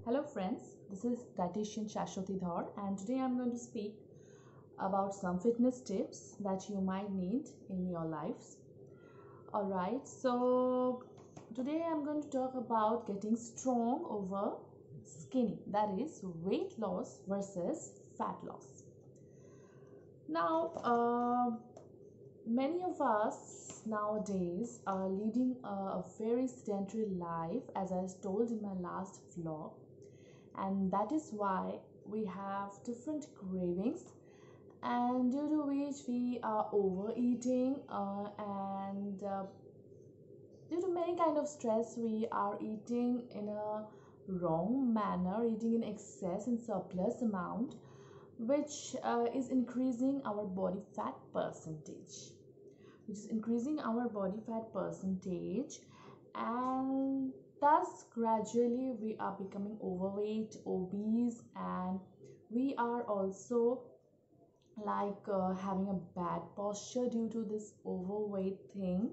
Hello friends, this is dietitian Shashwati Dhar and today I'm going to speak about some fitness tips that you might need in your lives. Alright, so today I'm going to talk about getting strong over skinny, that is weight loss versus fat loss. Now, many of us nowadays are leading a very sedentary life, as I told in my last vlog, and that is why we have different cravings, and due to which we are overeating, and due to many kind of stress we are eating in a wrong manner, eating in excess in surplus amount, which is increasing our body fat percentage, and thus gradually we are becoming overweight, obese, and we are also having a bad posture due to this overweight thing.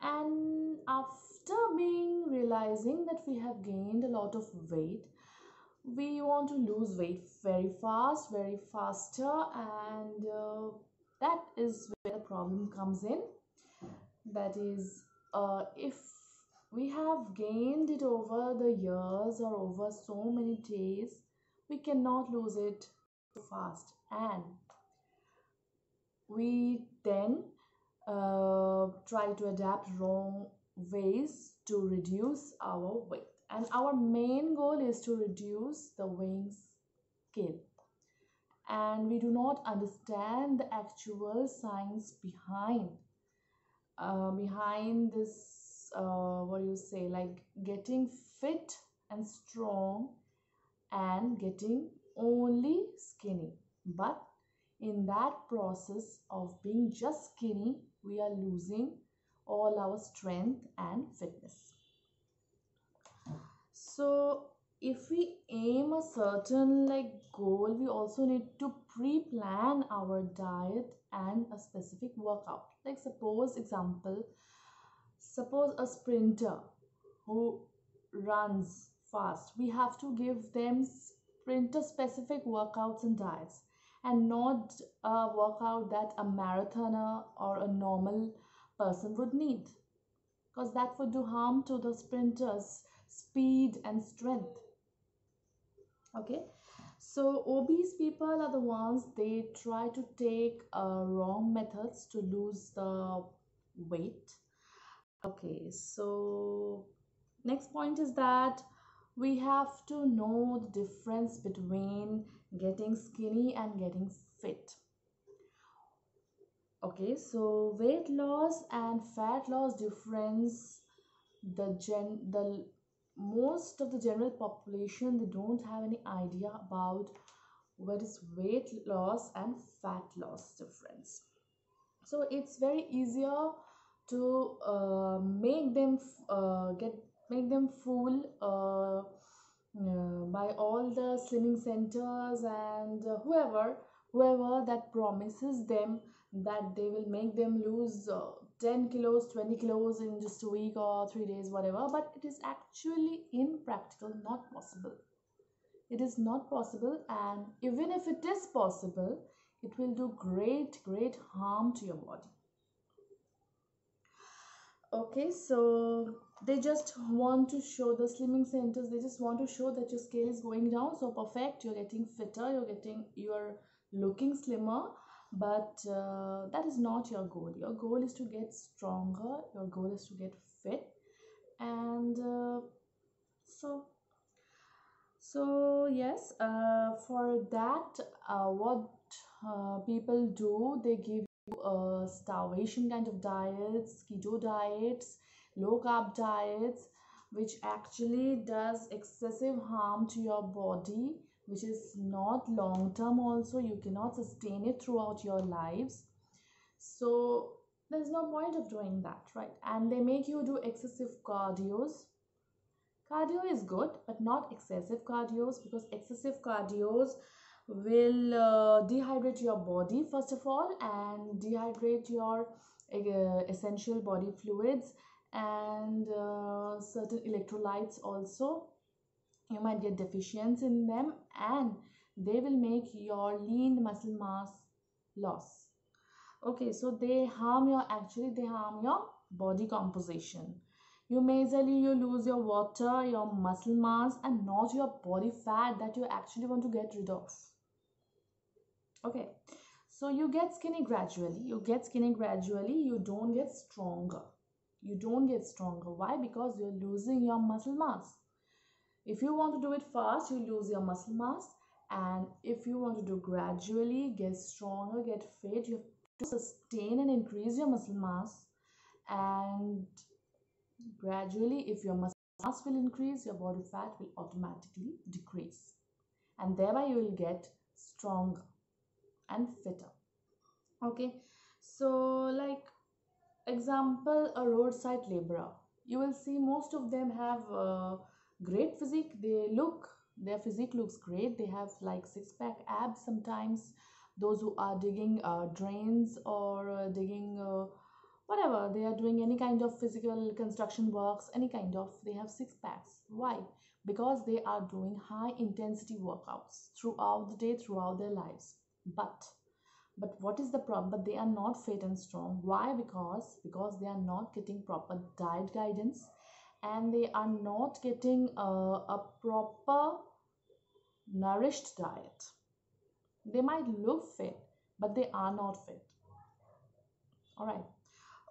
And after being realizing that we have gained a lot of weight, we want to lose weight very fast, very faster, and that is where the problem comes in. That is, if we have gained it over the years or over so many days, we cannot lose it so fast, and we then try to adapt wrong ways to reduce our weight, and our main goal is to reduce the weighing scale, and we do not understand the actual science behind this, what do you say, like getting fit and strong and getting only skinny. But in that process of being just skinny, we are losing all our strength and fitness. So if we aim a certain goal, we also need to pre-plan our diet and a specific workout. Like suppose a sprinter who runs fast, we have to give them sprinter specific workouts and diets, and not a workout that a marathoner or a normal person would need, because that would do harm to the sprinters speed and strength. Okay, so obese people are the ones, they try to take wrong methods to lose the weight. Okay, so next point is that we have to know the difference between getting skinny and getting fit. Okay, so weight loss and fat loss difference, the most of the general population, they don't have any idea about what is weight loss and fat loss difference. So it's very easier to make them fool by all the slimming centers and whoever that promises them that they will make them lose 10 kilos, 20 kilos in just a week or 3 days, whatever. But it is actually impractical, not possible. It is not possible, and even if it is possible, it will do great harm to your body. Okay, so they just want to show, the slimming centers, they just want to show that your scale is going down, so perfect, you're getting fitter, you're looking slimmer. But that is not your goal. Your goal is to get stronger, your goal is to get fit. And so yes, for that, what people do, they give you starvation kind of diets, keto diets, low carb diets, which actually does excessive harm to your body, which is not long term. Also, you cannot sustain it throughout your lives, so there's no point of doing that, right? And they make you do excessive cardios. Cardio is good, but not excessive cardios, because excessive cardios will dehydrate your body first of all, and dehydrate your essential body fluids and certain electrolytes also. You might get deficiency in them, and they will make your lean muscle mass loss. Okay, so they harm your body composition. You majorly you lose your water, your muscle mass, and not your body fat that you actually want to get rid of. Okay, so you get skinny gradually. You don't get stronger. You don't get stronger. Why? Because you're losing your muscle mass. If you want to do it fast, you lose your muscle mass. And if you want to do gradually, get stronger, get fit, you have to sustain and increase your muscle mass. And gradually, if your muscle mass will increase, your body fat will automatically decrease. And thereby, you will get stronger and fitter. Okay, so like example, a roadside laborer, you will see most of them have great physique. Their physique looks great. They have like six-pack abs sometimes. Those who are digging drains or digging whatever they are doing, any kind of physical construction works, any kind of, they have six packs. Why? Because they are doing high intensity workouts throughout the day, throughout their lives. But what is the problem? But they are not fit and strong. Why? Because they are not getting proper diet guidance, and they are not getting a proper nourished diet. They might look fit, but they are not fit. All right.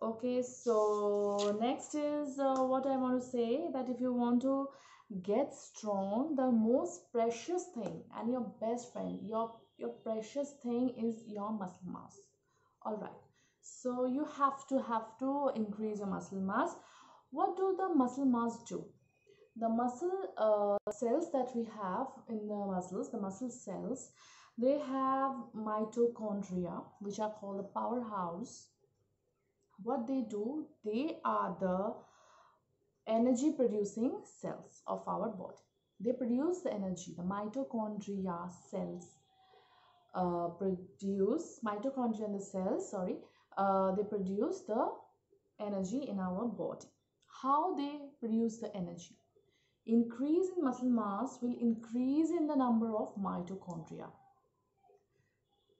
Okay, so next is what I want to say, that if you want to get strong, the most precious thing and your best friend, your precious thing is your muscle mass. All right. So you have to increase your muscle mass. What do the muscle mass do? The muscle cells that we have in the muscles, the muscle cells, they have mitochondria, which are called the powerhouse. What they do, they are the energy producing cells of our body. They produce the energy. The mitochondria cells produce mitochondria in the cells, sorry, they produce the energy in our body. How they produce the energy? Increase in muscle mass will increase in the number of mitochondria.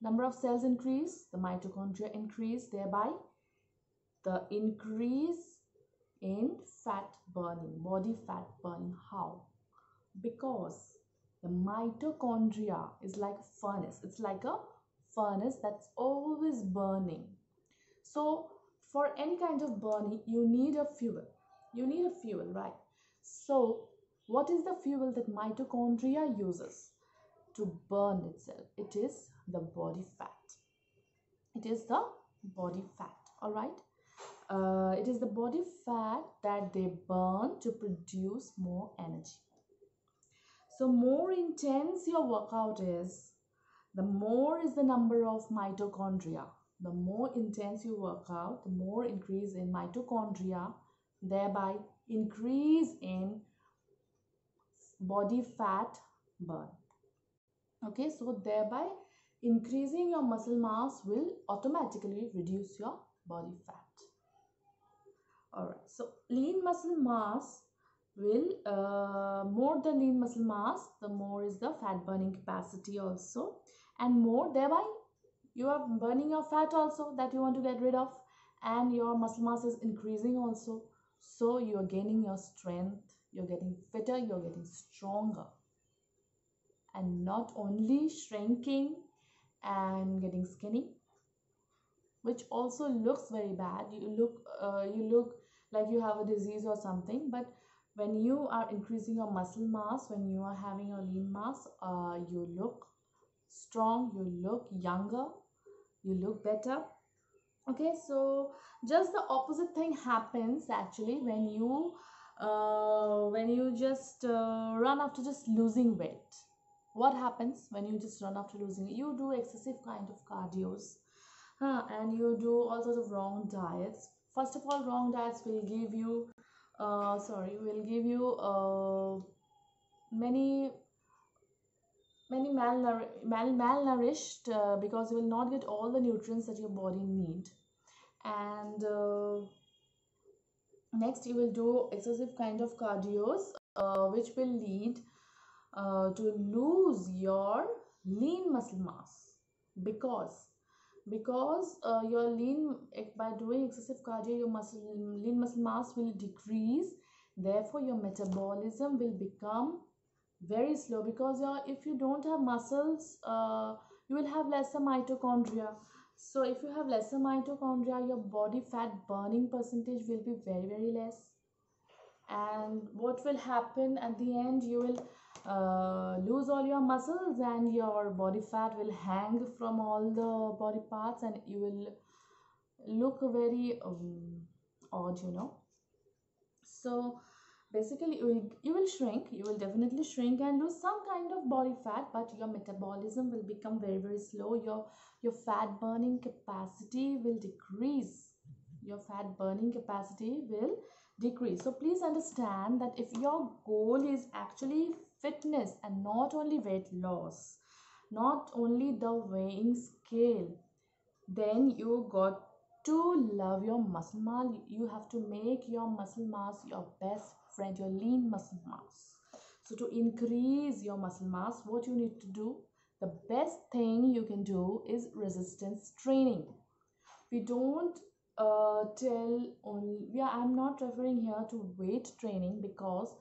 Number of cells increase, the mitochondria increase, thereby the increase in fat burning, body fat burning. How? Because the mitochondria is like a furnace. It's like a furnace that's always burning. So for any kind of burning, you need a fuel. You need a fuel, right? So what is the fuel that mitochondria uses to burn itself? It is the body fat. It is the body fat. All right. It is the body fat that they burn to produce more energy. So more intense your workout is, the more is the number of mitochondria. The more intense you work out, the more increase in mitochondria, thereby increase in body fat burn. Okay, so thereby increasing your muscle mass will automatically reduce your body fat. All right, so lean muscle mass will more the lean muscle mass, the more is the fat burning capacity also, and more thereby you are burning your fat also that you want to get rid of, and your muscle mass is increasing also. So you are gaining your strength, you're getting fitter, you're getting stronger, and not only shrinking and getting skinny, which also looks very bad. You look like you have a disease or something. But when you are increasing your muscle mass, when you are having a lean mass, you look strong, you look younger, you look better. Okay, so just the opposite thing happens actually when you just run after just losing weight. What happens when you just run after losing? You do excessive kind of cardios, and you do all sorts of wrong diets. First of all, wrong diets will give you many malnourished, because you will not get all the nutrients that your body need. And next you will do excessive kind of cardios, which will lead to lose your lean muscle mass, because your by doing excessive cardio, your lean muscle mass will decrease. Therefore your metabolism will become very slow, because if you don't have muscles, you will have lesser mitochondria. So if you have lesser mitochondria, your body fat burning percentage will be very, very less. And what will happen at the end, you will lose all your muscles, and your body fat will hang from all the body parts, and you will look very odd, So basically you will shrink, you will definitely shrink and lose some kind of body fat, but your metabolism will become very, very slow. Your fat burning capacity will decrease. Your fat burning capacity will decrease. So please understand that if your goal is actually fitness and not only weight loss, not only the weighing scale, then you got to love your muscle mass. You have to make your muscle mass your best friend, your lean muscle mass. So to increase your muscle mass, what you need to do, the best thing you can do is resistance training. We don't tell only, yeah, I'm not referring here to weight training, because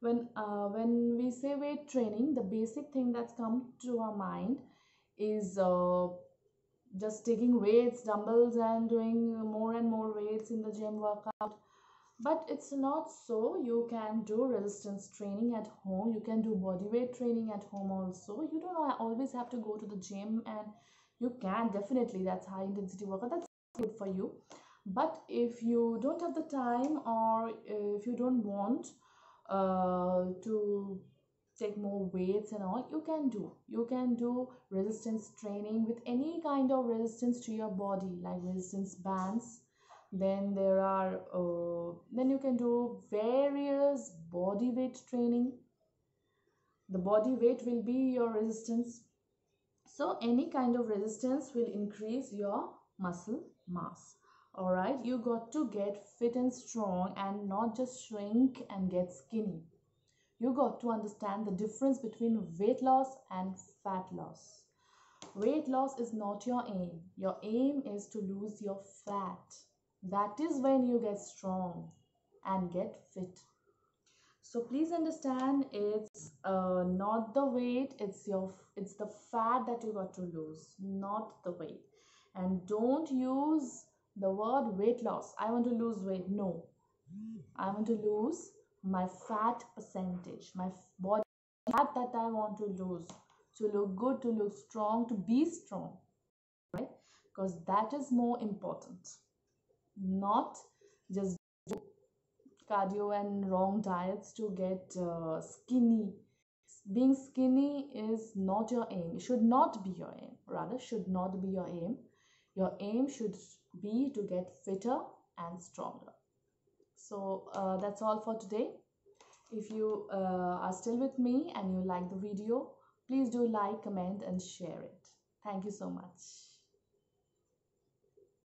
when we say weight training, the basic thing that's come to our mind is just taking weights, dumbbells, and doing more and more weights in the gym workout. But it's not so. You can do resistance training at home, you can do body weight training at home also. You don't always have to go to the gym, and you can definitely, that's high intensity workout, that's good for you. But if you don't have the time, or if you don't want to take more weights and all, you can do resistance training with any kind of resistance to your body, like resistance bands. Then there are then you can do various body weight training. The body weight will be your resistance. So any kind of resistance will increase your muscle mass. All right, you got to get fit and strong, and not just shrink and get skinny. You got to understand the difference between weight loss and fat loss. Weight loss is not your aim. Your aim is to lose your fat. That is when you get strong and get fit. So please understand, it's not the weight, it's the fat that you got to lose, not the weight. And don't use the word weight loss. I want to lose weight. No, I want to lose my fat percentage, my body fat that I want to lose, to look good, to look strong, to be strong, right? Because that is more important, not just cardio and wrong diets to get skinny. Being skinny is not your aim. It should not be your aim. Rather, should not be your aim. Your aim should be to get fitter and stronger. So that's all for today. If you are still with me and you like the video, please do like, comment, and share it. Thank you so much.